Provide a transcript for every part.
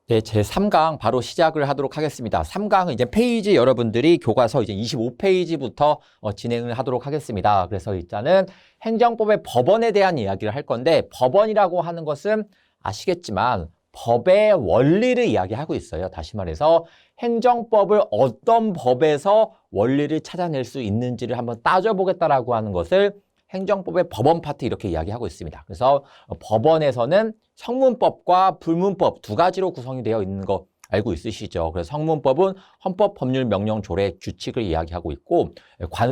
네, 제 3강 바로 시작을 하도록 하겠습니다. 3강은 이제 페이지 여러분들이 교과서 이제 25페이지부터 진행을 하도록 하겠습니다. 그래서 일단은 행정법의 법원에 대한 이야기를 할 건데, 법원이라고 하는 것은 아시겠지만 법의 원리를 이야기하고 있어요. 다시 말해서 행정법을 어떤 법에서 원리를 찾아낼 수 있는지를 한번 따져보겠다라고 하는 것을 행정법의 법원 파트 이렇게 이야기하고 있습니다. 그래서 법원에서는 성문법과 불문법 두 가지로 구성이 되어 있는 거 알고 있으시죠? 그래서 성문법은 헌법, 법률, 명령, 조례, 규칙을 이야기하고 있고,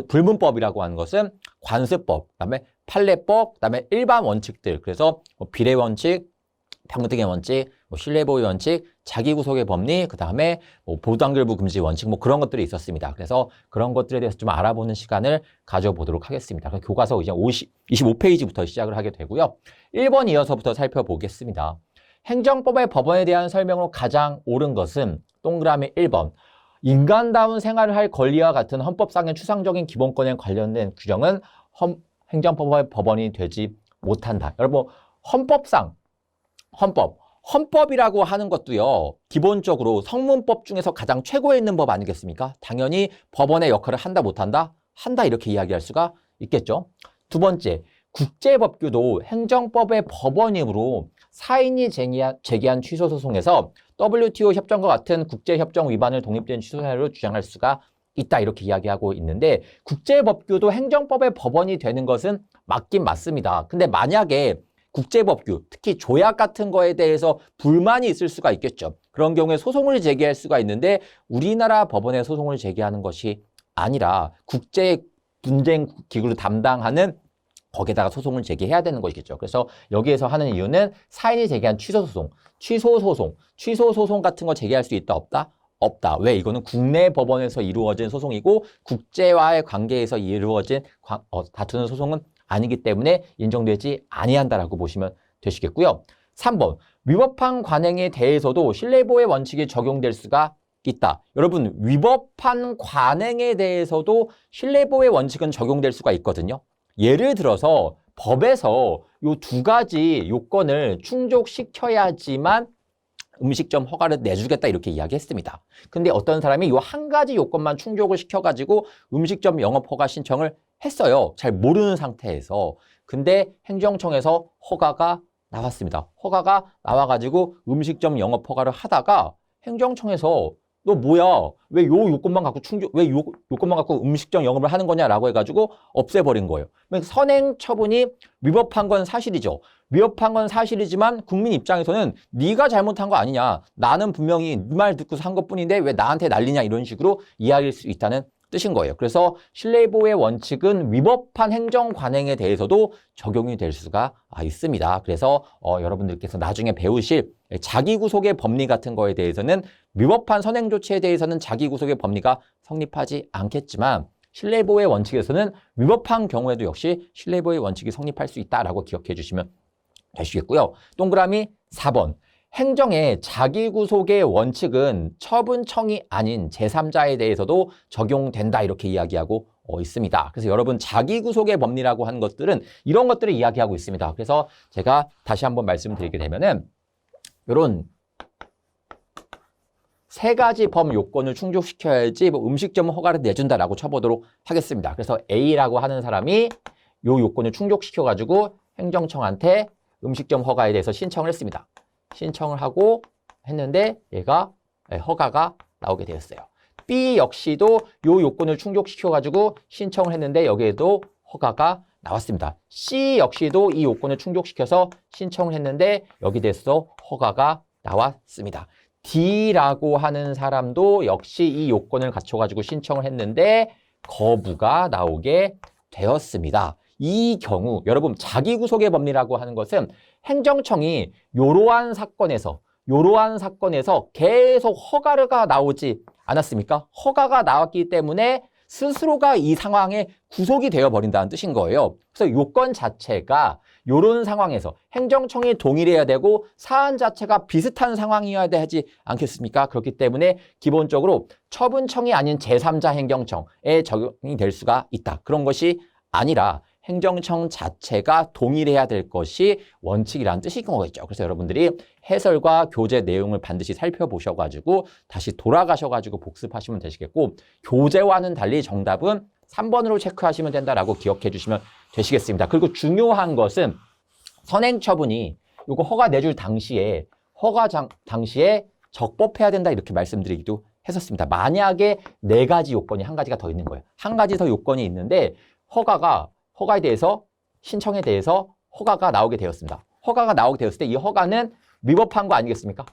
불문법이라고 하는 것은 관습법, 그다음에 판례법, 그다음에 일반 원칙들, 그래서 비례 원칙, 평등의 원칙, 신뢰보호 원칙, 자기구속의 법리, 그 다음에 보도단결부 금지 원칙, 그런 것들이 있었습니다. 그래서 그런 것들에 대해서 좀 알아보는 시간을 가져보도록 하겠습니다. 교과서 이제 25페이지부터 시작을 하게 되고요. 1번 이어서부터 살펴보겠습니다. 행정법의 법원에 대한 설명으로 가장 옳은 것은 동그라미 1번. 인간다운 생활을 할 권리와 같은 헌법상의 추상적인 기본권에 관련된 규정은 행정법의 법원이 되지 못한다. 여러분, 헌법이라고 하는 것도요, 기본적으로 성문법 중에서 가장 최고에 있는 법 아니겠습니까? 당연히 법원의 역할을 한다, 못한다? 한다, 이렇게 이야기할 수가 있겠죠. 두 번째, 국제법규도 행정법의 법원이므로 사인이 제기한 취소소송에서 WTO 협정과 같은 국제협정 위반을 독립된 취소 사유로 주장할 수가 있다, 이렇게 이야기하고 있는데, 국제법규도 행정법의 법원이 되는 것은 맞긴 맞습니다. 근데 만약에 국제법규, 특히 조약 같은 거에 대해서 불만이 있을 수가 있겠죠. 그런 경우에 소송을 제기할 수가 있는데, 우리나라 법원에 소송을 제기하는 것이 아니라 국제 분쟁 기구를 담당하는 거기에다가 소송을 제기해야 되는 것이겠죠. 그래서 여기에서 하는 이유는 사인이 제기한 취소소송 같은 거 제기할 수 있다, 없다? 없다. 왜? 이거는 국내 법원에서 이루어진 소송이고 국제와의 관계에서 이루어진 다투는 소송은 아니기 때문에 인정되지 아니한다라고 보시면 되시겠고요. 3번, 위법한 관행에 대해서도 신뢰보호의 원칙이 적용될 수가 있다. 여러분, 위법한 관행에 대해서도 신뢰보호의 원칙은 적용될 수가 있거든요. 예를 들어서 법에서 이 두 가지 요건을 충족시켜야지만 음식점 허가를 내주겠다, 이렇게 이야기했습니다. 근데 어떤 사람이 이 한 가지 요건만 충족을 시켜가지고 음식점 영업 허가 신청을 했어요. 잘 모르는 상태에서. 근데 행정청에서 허가가 나왔습니다. 허가가 나와가지고 음식점 영업 허가를 하다가 행정청에서 너 뭐야? 왜 요 요건만 갖고 요건만 갖고 음식점 영업을 하는 거냐라고 해가지고 없애버린 거예요. 선행 처분이 위법한 건 사실이죠. 위법한 건 사실이지만 국민 입장에서는 네가 잘못한 거 아니냐. 나는 분명히 네 말 듣고서 한 것뿐인데 왜 나한테 난리냐, 이런 식으로 이야기할 수 있다는 뜻인 거예요. 그래서 신뢰보호의 원칙은 위법한 행정 관행에 대해서도 적용이 될 수가 있습니다. 그래서 여러분들께서 나중에 배우실 자기구속의 법리 같은 거에 대해서는 위법한 선행 조치에 대해서는 자기구속의 법리가 성립하지 않겠지만 신뢰보호의 원칙에서는 위법한 경우에도 역시 신뢰보호의 원칙이 성립할 수 있다라고 기억해 주시면 되시겠고요. 동그라미 4번. 행정의 자기구속의 원칙은 처분청이 아닌 제3자에 대해서도 적용된다, 이렇게 이야기하고 있습니다. 그래서 여러분, 자기구속의 법리라고 하는 것들은 이런 것들을 이야기하고 있습니다. 그래서 제가 다시 한번 말씀드리게 되면은 이런 세 가지 법 요건을 충족시켜야지 음식점 허가를 내준다라고 쳐보도록 하겠습니다. 그래서 A라고 하는 사람이 요 요건을 충족시켜가지고 행정청한테 음식점 허가에 대해서 신청을 했습니다. 신청을 하고 했는데 얘가 허가가 나오게 되었어요. B 역시도 요 요건을 충족시켜가지고 신청을 했는데 여기에도 허가가 나왔습니다. C 역시도 이 요건을 충족시켜서 신청을 했는데 여기 대해서 허가가 나왔습니다. D라고 하는 사람도 역시 이 요건을 갖춰가지고 신청을 했는데 거부가 나오게 되었습니다. 이 경우 여러분, 자기구속의 법리라고 하는 것은 행정청이 이러한 사건에서 계속 허가가 나오지 않았습니까? 허가가 나왔기 때문에 스스로가 이 상황에 구속이 되어버린다는 뜻인 거예요. 그래서 요건 자체가 이런 상황에서 행정청이 동의를 해야 되고 사안 자체가 비슷한 상황이어야 되지 않겠습니까? 그렇기 때문에 기본적으로 처분청이 아닌 제3자 행정청에 적용이 될 수가 있다. 그런 것이 아니라 행정청 자체가 동일해야 될 것이 원칙이라는 뜻인 거겠죠. 그래서 여러분들이 해설과 교재 내용을 반드시 살펴보셔가지고 다시 돌아가셔가지고 복습하시면 되시겠고, 교재와는 달리 정답은 3번으로 체크하시면 된다라고 기억해 주시면 되시겠습니다. 그리고 중요한 것은 선행처분이 이거 허가 내줄 당시에 당시에 적법해야 된다 이렇게 말씀드리기도 했었습니다. 만약에 4가지 요건이 한 가지가 더 있는 거예요. 한 가지 더 요건이 있는데 허가에 대해서 신청에 대해서 허가가 나오게 되었습니다. 허가가 나오게 되었을 때 이 허가는 위법한 거 아니겠습니까?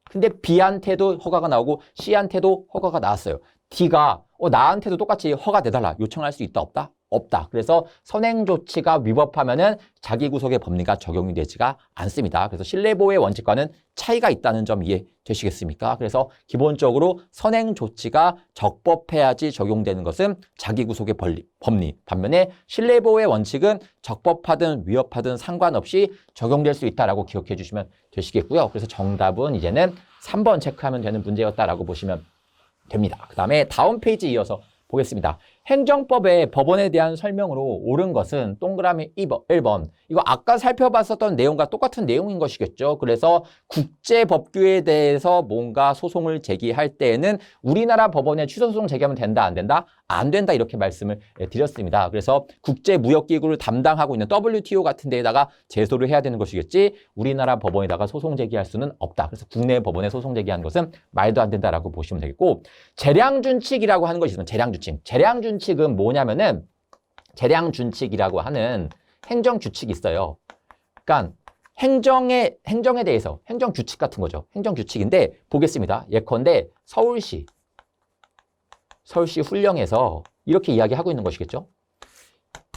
근데 B한테도 허가가 나오고 C한테도 허가가 나왔어요. D가 나한테도 똑같이 허가 내달라 요청할 수 있다 없다? 없다. 그래서 선행 조치가 위법하면은 자기구속의 법리가 적용이 되지가 않습니다. 그래서 신뢰보호의 원칙과는 차이가 있다는 점 이해되시겠습니까? 그래서 기본적으로 선행 조치가 적법해야지 적용되는 것은 자기구속의 법리. 반면에 신뢰보호의 원칙은 적법하든 위법하든 상관없이 적용될 수 있다라고 기억해 주시면 되시겠고요. 그래서 정답은 이제는 3번 체크하면 되는 문제였다라고 보시면 됩니다. 그 다음에 다음 페이지 이어서 보겠습니다. 행정법의 법원에 대한 설명으로 옳은 것은 동그라미 1번. 이거 아까 살펴봤었던 내용과 똑같은 내용인 것이겠죠. 그래서 국제법규에 대해서 뭔가 소송을 제기할 때에는 우리나라 법원에 취소소송 제기하면 된다, 안 된다? 안 된다 이렇게 말씀을 드렸습니다. 그래서 국제무역기구를 담당하고 있는 WTO 같은 데에다가 제소를 해야 되는 것이겠지 우리나라 법원에다가 소송 제기할 수는 없다. 그래서 국내 법원에 소송 제기하는 것은 말도 안 된다라고 보시면 되겠고, 재량준칙이라고 하는 것이 있습니다. 재량준칙은 뭐냐면은 재량준칙이라고 하는 행정규칙이 있어요. 그러니까 행정에 대해서 행정규칙 같은 거죠. 행정규칙인데 보겠습니다. 예컨대 서울시 훈령에서 이렇게 이야기하고 있는 것이겠죠.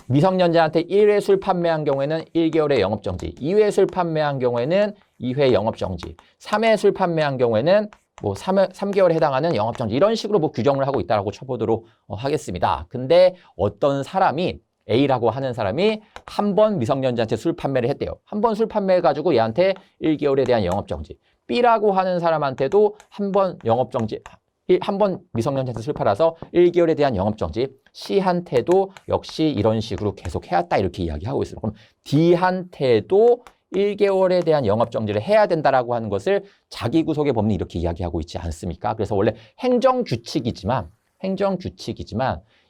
미성년자한테 1회 술 판매한 경우에는 1개월의 영업정지, 2회 술 판매한 경우에는 2회 영업정지, 3회 술 판매한 경우에는 3개월에 해당하는 영업정지, 이런 식으로 규정을 하고 있다고 쳐보도록 하겠습니다. 근데 어떤 사람이 A라고 하는 사람이 한 번 미성년자한테 술 판매를 했대요. 한 번 술 판매해가지고 얘한테 1개월에 대한 영업정지. B라고 하는 사람한테도 한 번 미성년자한테 술 팔아서 1개월에 대한 영업정지. C한테도 역시 이런 식으로 계속 해왔다 이렇게 이야기하고 있어요. 그럼 D한테도 1개월에 대한 영업정지를 해야 된다라고 하는 것을 자기구속의 법리 이렇게 이야기하고 있지 않습니까? 그래서 원래 행정규칙이지만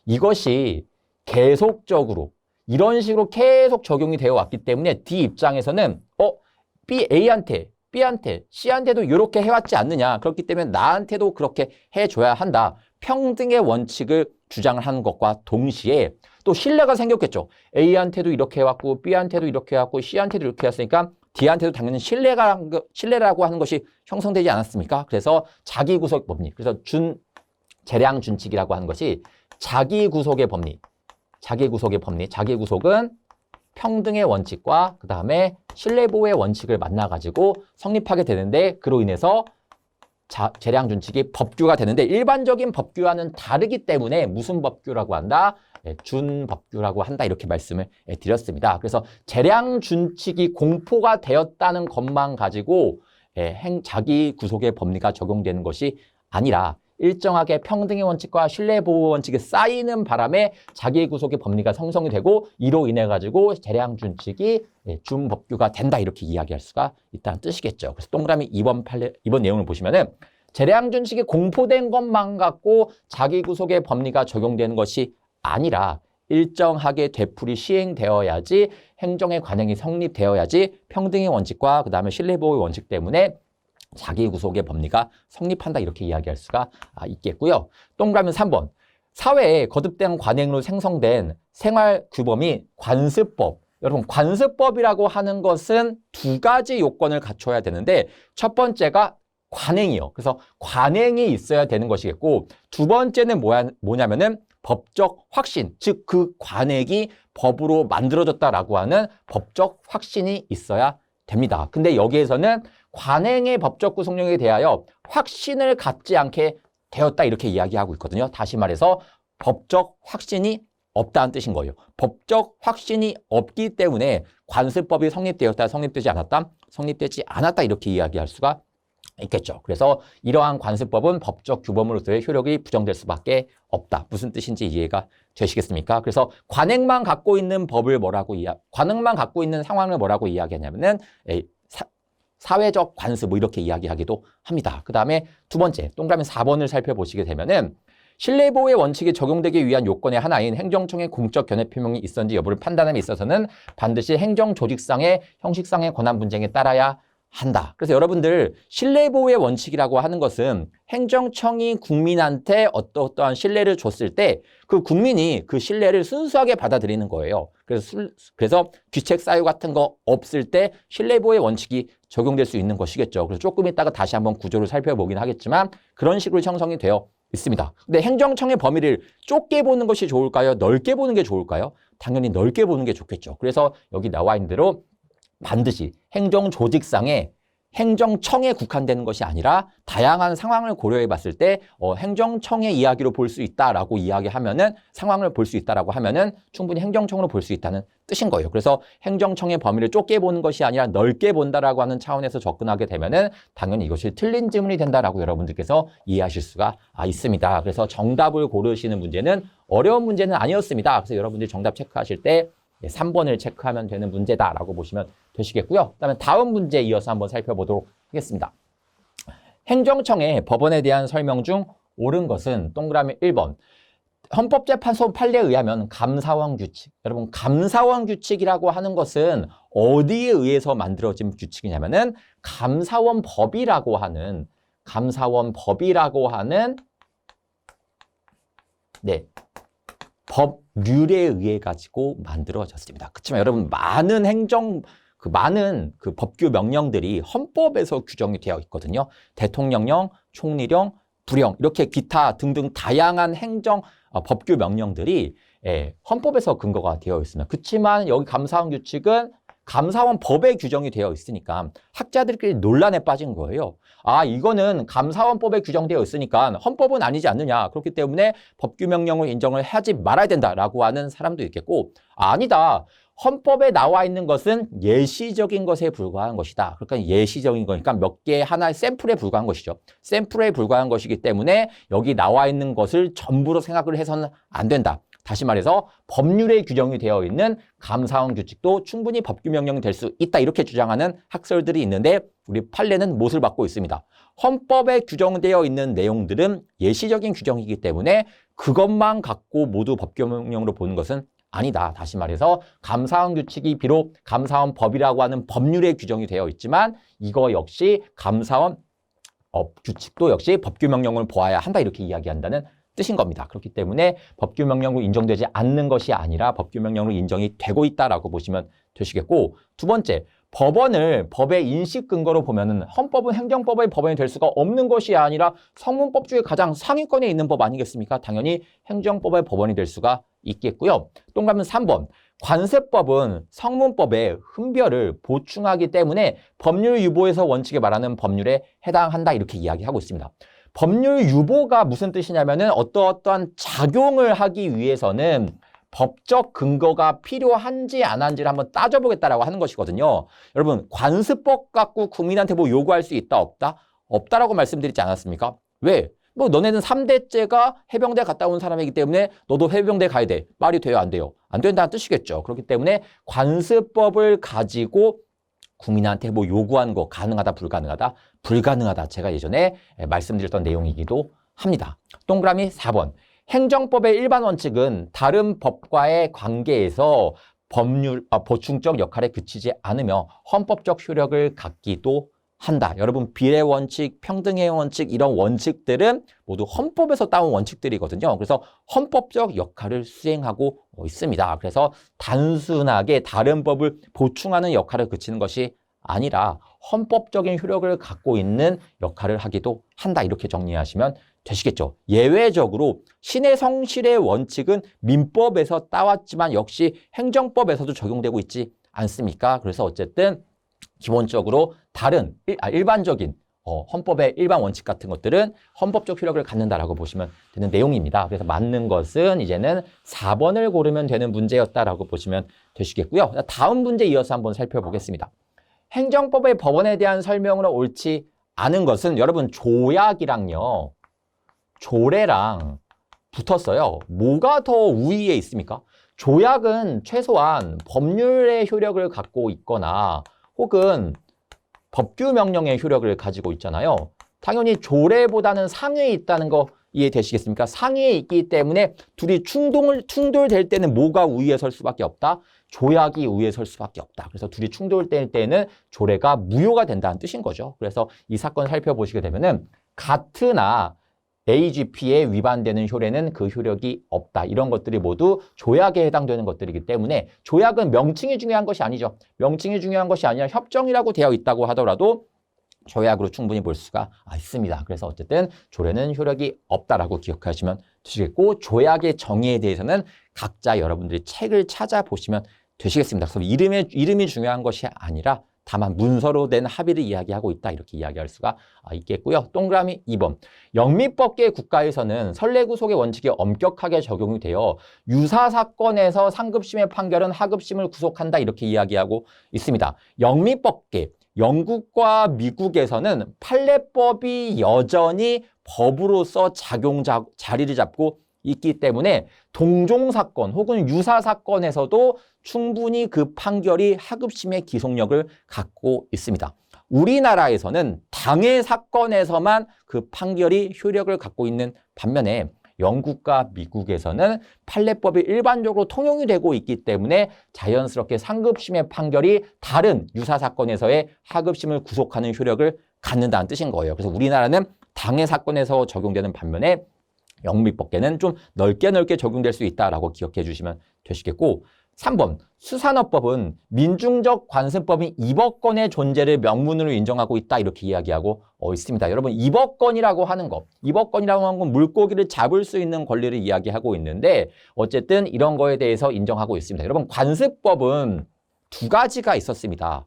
이것이 계속적으로 이런 식으로 계속 적용이 되어 왔기 때문에 D 입장에서는 A한테, B한테, C한테도 이렇게 해왔지 않느냐. 그렇기 때문에 나한테도 그렇게 해줘야 한다. 평등의 원칙을 주장을 하는 것과 동시에 또 신뢰가 생겼겠죠. A한테도 이렇게 해왔고 B한테도 이렇게 해왔고 C한테도 이렇게 해왔으니까 D한테도 당연히 신뢰라고 하는 것이 형성되지 않았습니까? 그래서 자기구속 법리, 그래서 재량준칙이라고 하는 것이 자기구속의 법리. 자기구속은 평등의 원칙과 그 다음에 신뢰보호의 원칙을 만나가지고 성립하게 되는데, 그로 인해서 재량준칙이 법규가 되는데 일반적인 법규와는 다르기 때문에 무슨 법규라고 한다? 준법규라고 한다 이렇게 말씀을 드렸습니다. 그래서 재량준칙이 공포가 되었다는 것만 가지고 자기구속의 법리가 적용되는 것이 아니라 일정하게 평등의 원칙과 신뢰보호 원칙이 쌓이는 바람에 자기구속의 법리가 형성이 되고 이로 인해 가지고 재량준칙이 준법규가 된다 이렇게 이야기할 수가 있다는 뜻이겠죠. 그래서 동그라미 2번 내용을 보시면은 재량준칙이 공포된 것만 갖고 자기구속의 법리가 적용되는 것이 아니라 일정하게 되풀이 시행되어야지 행정의 관행이 성립되어야지 평등의 원칙과 그 다음에 신뢰보호의 원칙 때문에 자기구속의 법리가 성립한다 이렇게 이야기할 수가 있겠고요. 동그라미 3번. 사회에 거듭된 관행으로 생성된 생활규범이 관습법. 여러분 관습법이라고 하는 것은 2가지 요건을 갖춰야 되는데 첫 번째가 관행이요. 그래서 관행이 있어야 되는 것이겠고 두 번째는 뭐냐면은 법적 확신, 즉 그 관행이 법으로 만들어졌다라고 하는 법적 확신이 있어야 됩니다. 근데 여기에서는 관행의 법적 구속력에 대하여 확신을 갖지 않게 되었다 이렇게 이야기하고 있거든요. 다시 말해서 법적 확신이 없다는 뜻인 거예요. 법적 확신이 없기 때문에 관습법이 성립되었다, 성립되지 않았다, 성립되지 않았다 이렇게 이야기할 수가 있겠죠. 그래서 이러한 관습법은 법적 규범으로서의 효력이 부정될 수밖에 없다. 무슨 뜻인지 이해가 되시겠습니까? 그래서 관행만 갖고 있는 법을 관행만 갖고 있는 상황을 뭐라고 이야기하냐면은 사회적 관습 뭐 이렇게 이야기하기도 합니다. 그 다음에 두 번째, 동그라미 4번을 살펴보시게 되면은 신뢰보호의 원칙이 적용되기 위한 요건의 하나인 행정청의 공적 견해 표명이 있었는지 여부를 판단함에 있어서는 반드시 행정조직상의 형식상의 권한 분쟁에 따라야 한다. 그래서 여러분들 신뢰보호의 원칙이라고 하는 것은 행정청이 국민한테 어떠한 신뢰를 줬을 때 그 국민이 그 신뢰를 순수하게 받아들이는 거예요. 그래서 귀책 사유 같은 거 없을 때 신뢰보호의 원칙이 적용될 수 있는 것이겠죠. 그래서 조금 이따가 다시 한번 구조를 살펴보긴 하겠지만 그런 식으로 형성이 되어 있습니다. 근데 행정청의 범위를 좁게 보는 것이 좋을까요? 넓게 보는 게 좋을까요? 당연히 넓게 보는 게 좋겠죠. 그래서 여기 나와 있는 대로 반드시 행정조직상의 행정청에 국한되는 것이 아니라 다양한 상황을 고려해 봤을 때 행정청의 이야기로 볼 수 있다라고 이야기하면은 상황을 볼 수 있다라고 하면은 충분히 행정청으로 볼 수 있다는 뜻인 거예요. 그래서 행정청의 범위를 좁게 보는 것이 아니라 넓게 본다라고 하는 차원에서 접근하게 되면은 당연히 이것이 틀린 질문이 된다라고 여러분들께서 이해하실 수가 있습니다. 그래서 정답을 고르시는 문제는 어려운 문제는 아니었습니다. 그래서 여러분들이 정답 체크하실 때 3번을 체크하면 되는 문제다라고 보시면 되시겠고요. 그다음에 다음 문제 이어서 한번 살펴보도록 하겠습니다. 행정청의 법원에 대한 설명 중 옳은 것은 동그라미 1번. 헌법재판소 판례에 의하면 감사원 규칙. 여러분 감사원 규칙이라고 하는 것은 어디에 의해서 만들어진 규칙이냐면은 감사원 법이라고 하는 법률에 의해 가지고 만들어졌습니다. 그렇지만 여러분 많은 법규 명령들이 헌법에서 규정이 되어 있거든요. 대통령령, 총리령, 부령 이렇게 기타 등등 다양한 법규 명령들이 헌법에서 근거가 되어 있습니다. 그렇지만 여기 감사원 규칙은 감사원 법에 규정이 되어 있으니까 학자들끼리 논란에 빠진 거예요. 이거는 감사원법에 규정되어 있으니까 헌법은 아니지 않느냐. 그렇기 때문에 법규 명령을 인정을 하지 말아야 된다라고 하는 사람도 있겠고 아니다. 헌법에 나와 있는 것은 예시적인 것에 불과한 것이다. 그러니까 예시적인 거니까 몇 개 하나의 샘플에 불과한 것이죠. 샘플에 불과한 것이기 때문에 여기 나와 있는 것을 전부로 생각을 해서는 안 된다. 다시 말해서 법률에 규정이 되어 있는 감사원 규칙도 충분히 법규 명령이 될 수 있다. 이렇게 주장하는 학설들이 있는데 우리 판례는 못을 받고 있습니다. 헌법에 규정되어 있는 내용들은 예시적인 규정이기 때문에 그것만 갖고 모두 법규 명령으로 보는 것은 아니다. 다시 말해서 감사원 규칙이 비록 감사원 법이라고 하는 법률에 규정이 되어 있지만 이거 역시 감사원 규칙도 역시 법규 명령을 보아야 한다. 이렇게 이야기한다는 뜻인 겁니다. 그렇기 때문에 법규 명령으로 인정되지 않는 것이 아니라 법규 명령으로 인정이 되고 있다라고 보시면 되시겠고 두 번째, 법원을 법의 인식 근거로 보면은 헌법은 행정법의 법원이 될 수가 없는 것이 아니라 성문법 중에 가장 상위권에 있는 법 아니겠습니까? 당연히 행정법의 법원이 될 수가 있겠고요. 동그라미 3번. 관세법은 성문법의 흠별을 보충하기 때문에 법률 유보에서 원칙에 말하는 법률에 해당한다. 이렇게 이야기하고 있습니다. 법률 유보가 무슨 뜻이냐면은 어떠한 작용을 하기 위해서는 법적 근거가 필요한지 안 한지를 한번 따져보겠다라고 하는 것이거든요. 여러분 관습법 갖고 국민한테 뭐 요구할 수 있다 없다? 없다라고 말씀드리지 않았습니까? 왜? 뭐 너네는 3대째가 해병대 갔다 온 사람이기 때문에 너도 해병대 가야 돼. 말이 돼요 안 돼요? 안 된다는 뜻이겠죠. 그렇기 때문에 관습법을 가지고 국민한테 뭐 요구하는 거 가능하다 불가능하다? 불가능하다. 제가 예전에 말씀드렸던 내용이기도 합니다. 동그라미 4번. 행정법의 일반 원칙은 다른 법과의 관계에서 보충적 역할에 그치지 않으며 헌법적 효력을 갖기도 한다. 여러분 비례 원칙, 평등의 원칙 이런 원칙들은 모두 헌법에서 따온 원칙들이거든요. 그래서 헌법적 역할을 수행하고 있습니다. 그래서 단순하게 다른 법을 보충하는 역할을 그치는 것이 아니라 헌법적인 효력을 갖고 있는 역할을 하기도 한다. 이렇게 정리하시면 되시겠죠. 예외적으로 신의 성실의 원칙은 민법에서 따왔지만 역시 행정법에서도 적용되고 있지 않습니까? 그래서 어쨌든 기본적으로 다른 일반적인 헌법의 일반 원칙 같은 것들은 헌법적 효력을 갖는다라고 보시면 되는 내용입니다. 그래서 맞는 것은 이제는 4번을 고르면 되는 문제였다라고 보시면 되시겠고요. 다음 문제 이어서 한번 살펴보겠습니다. 행정법의 법원에 대한 설명으로 옳지 아는 것은 여러분 조약이랑요. 조례랑 붙었어요. 뭐가 더 우위에 있습니까? 조약은 최소한 법률의 효력을 갖고 있거나 혹은 법규 명령의 효력을 가지고 있잖아요. 당연히 조례보다는 상위에 있다는 거 이해되시겠습니까? 상위에 있기 때문에 둘이 충돌될 때는 뭐가 우위에 설 수밖에 없다? 조약이 우위에 설 수밖에 없다. 그래서 둘이 충돌될 때는 조례가 무효가 된다는 뜻인 거죠. 그래서 이 사건을 살펴보시게 되면은 같으나 AGP에 위반되는 효례는 그 효력이 없다. 이런 것들이 모두 조약에 해당되는 것들이기 때문에 조약은 명칭이 중요한 것이 아니죠. 명칭이 중요한 것이 아니라 협정이라고 되어 있다고 하더라도 조약으로 충분히 볼 수가 있습니다. 그래서 어쨌든 조례는 효력이 없다라고 기억하시면 되시겠고 조약의 정의에 대해서는 각자 여러분들이 책을 찾아보시면 되시겠습니다. 그래서 이름이 중요한 것이 아니라 다만 문서로 된 합의를 이야기하고 있다. 이렇게 이야기할 수가 있겠고요. 동그라미 2번. 영미법계 국가에서는 선례구속의 원칙이 엄격하게 적용이 되어 유사사건에서 상급심의 판결은 하급심을 구속한다. 이렇게 이야기하고 있습니다. 영미법계, 영국과 미국에서는 판례법이 여전히 법으로서 자리를 잡고 있기 때문에 동종사건 혹은 유사사건에서도 충분히 그 판결이 하급심의 기속력을 갖고 있습니다. 우리나라에서는 당해 사건에서만 그 판결이 효력을 갖고 있는 반면에 영국과 미국에서는 판례법이 일반적으로 통용이 되고 있기 때문에 자연스럽게 상급심의 판결이 다른 유사사건에서의 하급심을 구속하는 효력을 갖는다는 뜻인 거예요. 그래서 우리나라는 당해 사건에서 적용되는 반면에 영미법계는 좀 넓게 적용될 수 있다라고 기억해 주시면 되시겠고 3번 수산업법은 민중적 관습법인 입업권의 존재를 명문으로 인정하고 있다 이렇게 이야기하고 있습니다. 여러분 입업권이라고 하는 것, 입업권이라고 하는 건 물고기를 잡을 수 있는 권리를 이야기하고 있는데 어쨌든 이런 거에 대해서 인정하고 있습니다. 여러분 관습법은 두 가지가 있었습니다.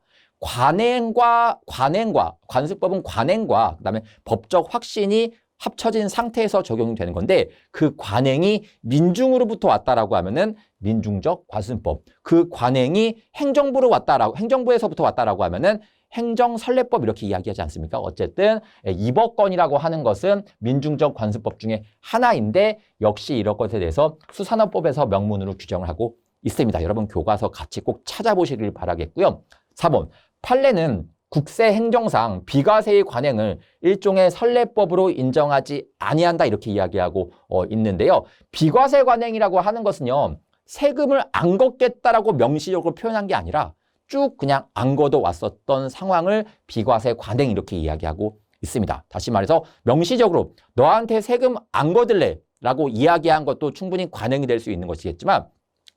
관습법은 관행과 그다음에 법적 확신이 합쳐진 상태에서 적용이 되는 건데 그 관행이 민중으로부터 왔다라고 하면은 민중적 관습법. 그 관행이 행정부에서부터 왔다라고 하면은 행정선례법 이렇게 이야기하지 않습니까? 어쨌든 입업권이라고 하는 것은 민중적 관습법 중에 하나인데 역시 이런 것에 대해서 수산업법에서 명문으로 규정을 하고 있습니다. 여러분 교과서 같이 꼭 찾아보시길 바라겠고요. 4번 판례는 국세 행정상 비과세의 관행을 일종의 선례법으로 인정하지 아니한다 이렇게 이야기하고 있는데요. 비과세 관행이라고 하는 것은요. 세금을 안 걷겠다라고 명시적으로 표현한 게 아니라 쭉 그냥 안 걷어 왔었던 상황을 비과세 관행 이렇게 이야기하고 있습니다. 다시 말해서 명시적으로 너한테 세금 안 걷을래 라고 이야기한 것도 충분히 관행이 될 수 있는 것이겠지만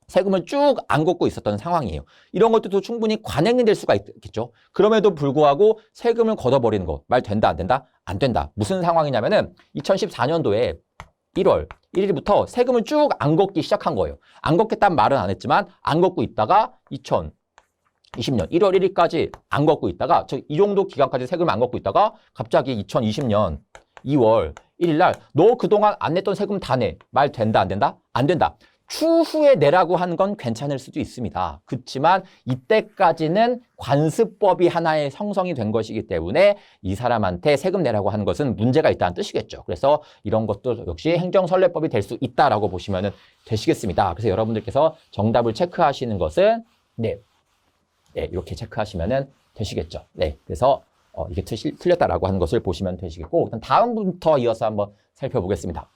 세금을 쭉 안 걷고 있었던 상황이에요. 이런 것들도 충분히 관행이 될 수가 있겠죠. 그럼에도 불구하고 세금을 걷어버리는 거 말 된다 안 된다? 안 된다. 무슨 상황이냐면은 2014년도에 1월 1일부터 세금을 쭉 안 걷기 시작한 거예요. 안 걷겠다는 말은 안 했지만 안 걷고 있다가 2020년 1월 1일까지 안 걷고 있다가 이 정도 기간까지 세금을 안 걷고 있다가 갑자기 2020년 2월 1일 날 너 그동안 안 냈던 세금 다 내. 말 된다 안 된다? 안 된다. 추후에 내라고 하는 건 괜찮을 수도 있습니다. 그렇지만 이때까지는 관습법이 하나의 형성이 된 것이기 때문에 이 사람한테 세금 내라고 하는 것은 문제가 있다는 뜻이겠죠. 그래서 이런 것도 역시 행정선례법이 될 수 있다라고 보시면 되시겠습니다. 그래서 여러분들께서 정답을 체크하시는 것은 네, 이렇게 체크하시면 되시겠죠. 네, 그래서 이게 틀렸다라고 하는 것을 보시면 되시겠고 다음부터 이어서 한번 살펴보겠습니다.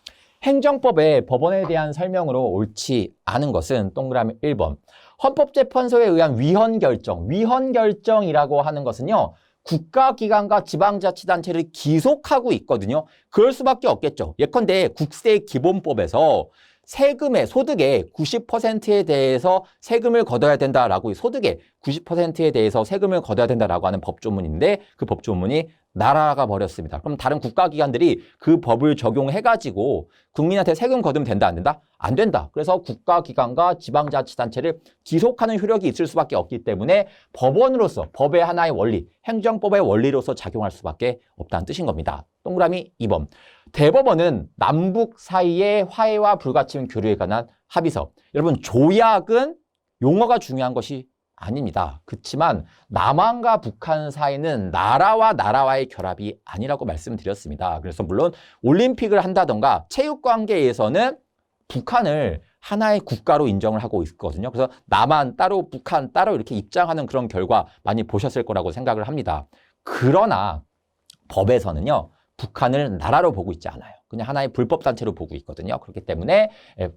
행정법의 법원에 대한 설명으로 옳지 않은 것은 동그라미 1번. 헌법재판소에 의한 위헌결정이라고 하는 것은요. 국가기관과 지방자치단체를 기속하고 있거든요. 그럴 수밖에 없겠죠. 예컨대 국세기본법에서 세금의 소득의 90%에 대해서 세금을 걷어야 된다라고 소득의 90%에 대해서 세금을 걷어야 된다라고 하는 법조문인데 그 법조문이 날아가 버렸습니다. 그럼 다른 국가기관들이 그 법을 적용해가지고 국민한테 세금 걷으면 된다 안 된다? 안 된다. 그래서 국가기관과 지방자치단체를 기속하는 효력이 있을 수밖에 없기 때문에 법원으로서 법의 하나의 원리, 행정법의 원리로서 작용할 수밖에 없다는 뜻인 겁니다. 동그라미 2번. 대법원은 남북 사이의 화해와 불가침 교류에 관한 합의서. 여러분 조약은 용어가 중요한 것이 아닙니다. 그렇지만 남한과 북한 사이는 나라와 나라와의 결합이 아니라고 말씀드렸습니다. 그래서 물론 올림픽을 한다던가 체육 관계에서는 북한을 하나의 국가로 인정을 하고 있거든요. 그래서 남한 따로 북한 따로 이렇게 입장하는 그런 결과 많이 보셨을 거라고 생각을 합니다. 그러나 법에서는요. 북한을 나라로 보고 있지 않아요. 그냥 하나의 불법단체로 보고 있거든요. 그렇기 때문에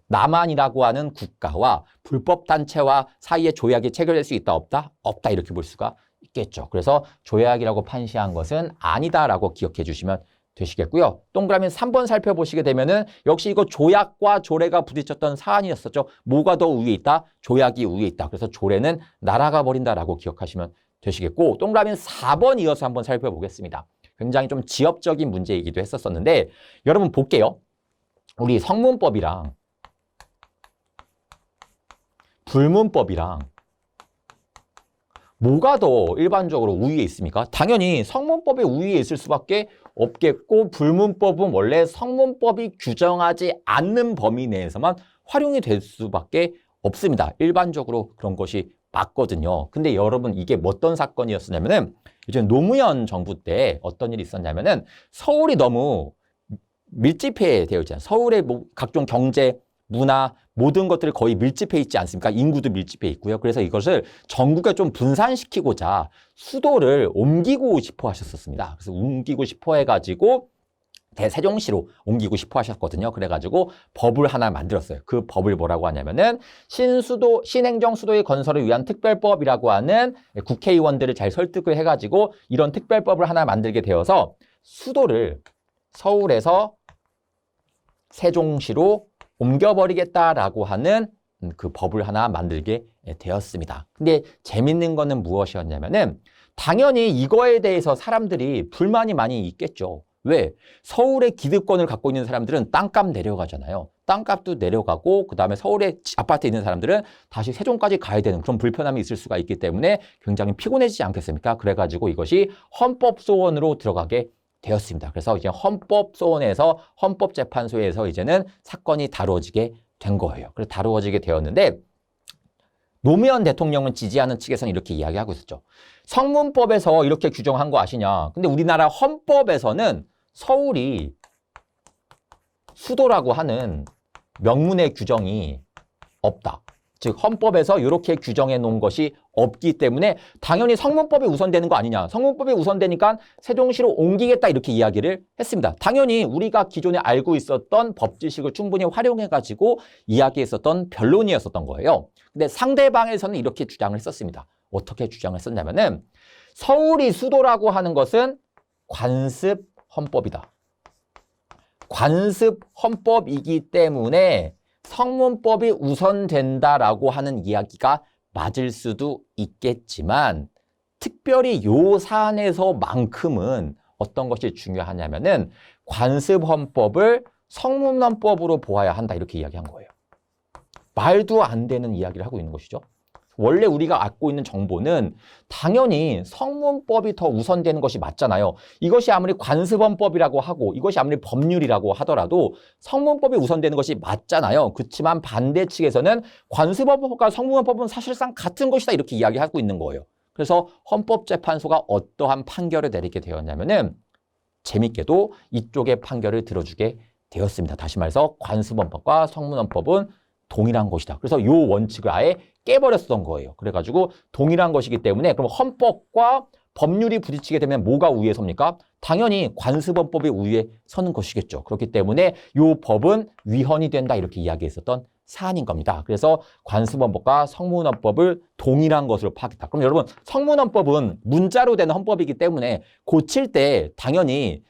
남한이라고 하는 국가와 불법단체와 사이에 조약이 체결될 수 있다 없다? 없다 이렇게 볼 수가 있겠죠. 그래서 조약이라고 판시한 것은 아니다라고 기억해 주시면 되시겠고요. 동그라미 3번 살펴보시게 되면은 역시 이거 조약과 조례가 부딪혔던 사안이었었죠. 뭐가 더 위에 있다? 조약이 위에 있다. 그래서 조례는 날아가 버린다라고 기억하시면 되시겠고 동그라미 4번 이어서 한번 살펴보겠습니다. 굉장히 좀 지엽적인 문제이기도 했었는데 여러분 볼게요. 우리 성문법이랑 불문법이랑 뭐가 더 일반적으로 우위에 있습니까? 당연히 성문법이 우위에 있을 수밖에 없겠고 불문법은 원래 성문법이 규정하지 않는 범위 내에서만 활용이 될 수밖에 없습니다. 일반적으로 그런 것이 맞거든요. 근데 여러분 이게 어떤 사건이었냐면은 이제 노무현 정부 때 어떤 일이 있었냐면은 서울이 너무 밀집해 되어 있잖아요. 서울의 각종 경제, 문화 모든 것들이 거의 밀집해 있지 않습니까? 인구도 밀집해 있고요. 그래서 이것을 전국에 좀 분산시키고자 수도를 옮기고 싶어 하셨었습니다. 그래서 옮기고 싶어 해가지고 대세종시로 옮기고 싶어 하셨거든요. 그래가지고 법을 하나 만들었어요. 그 법을 뭐라고 하냐면은 신행정 수도의 건설을 위한 특별법이라고 하는 국회의원들을 잘 설득을 해가지고 이런 특별법을 하나 만들게 되어서 수도를 서울에서 세종시로 옮겨버리겠다라고 하는 그 법을 하나 만들게 되었습니다. 근데 재밌는 거는 무엇이었냐면은 당연히 이거에 대해서 사람들이 불만이 많이 있겠죠. 왜? 서울의 기득권을 갖고 있는 사람들은 땅값 내려가잖아요. 땅값도 내려가고 그다음에 서울에 아파트에 있는 사람들은 다시 세종까지 가야 되는 그런 불편함이 있을 수가 있기 때문에 굉장히 피곤해지지 않겠습니까? 그래가지고 이것이 헌법소원으로 들어가게 되었습니다. 그래서 이제 헌법소원에서 헌법재판소에서 이제는 사건이 다루어지게 된 거예요. 그래서 다루어지게 되었는데 노무현 대통령은 지지하는 측에서는 이렇게 이야기하고 있었죠. 성문법에서 이렇게 규정한 거 아시냐? 근데 우리나라 헌법에서는 서울이 수도라고 하는 명문의 규정이 없다. 즉 헌법에서 이렇게 규정해 놓은 것이 없기 때문에 당연히 성문법이 우선되는 거 아니냐. 성문법이 우선되니까 세종시로 옮기겠다 이렇게 이야기를 했습니다. 당연히 우리가 기존에 알고 있었던 법 지식을 충분히 활용해가지고 이야기했었던 변론이었었던 거예요. 근데 상대방에서는 이렇게 주장을 했었습니다. 어떻게 주장을 했었냐면은 서울이 수도라고 하는 것은 관습 헌법이다. 관습 헌법이기 때문에 성문법이 우선된다라고 하는 이야기가 맞을 수도 있겠지만 특별히 요 사안에서만큼은 어떤 것이 중요하냐면은 관습헌법을 성문헌법으로 보아야 한다 이렇게 이야기한 거예요. 말도 안 되는 이야기를 하고 있는 것이죠. 원래 우리가 갖고 있는 정보는 당연히 성문법이 더 우선되는 것이 맞잖아요. 이것이 아무리 관습헌법이라고 하고 이것이 아무리 법률이라고 하더라도 성문법이 우선되는 것이 맞잖아요. 그렇지만 반대 측에서는 관습헌법과 성문헌법은 사실상 같은 것이다 이렇게 이야기하고 있는 거예요. 그래서 헌법재판소가 어떠한 판결을 내리게 되었냐면은 재밌게도 이쪽의 판결을 들어주게 되었습니다. 다시 말해서 관습헌법과 성문헌법은 동일한 것이다. 그래서 이 원칙을 아예 깨버렸던 거예요. 그래가지고 동일한 것이기 때문에 그럼 헌법과 법률이 부딪히게 되면 뭐가 우위에 섭니까? 당연히 관습헌법이 우위에 서는 것이겠죠. 그렇기 때문에 이 법은 위헌이 된다 이렇게 이야기했었던 사안인 겁니다. 그래서 관습헌법과 성문헌법을 동일한 것으로 파악했다. 그럼 여러분 성문헌법은 문자로 된 헌법이기 때문에 고칠 때 당연히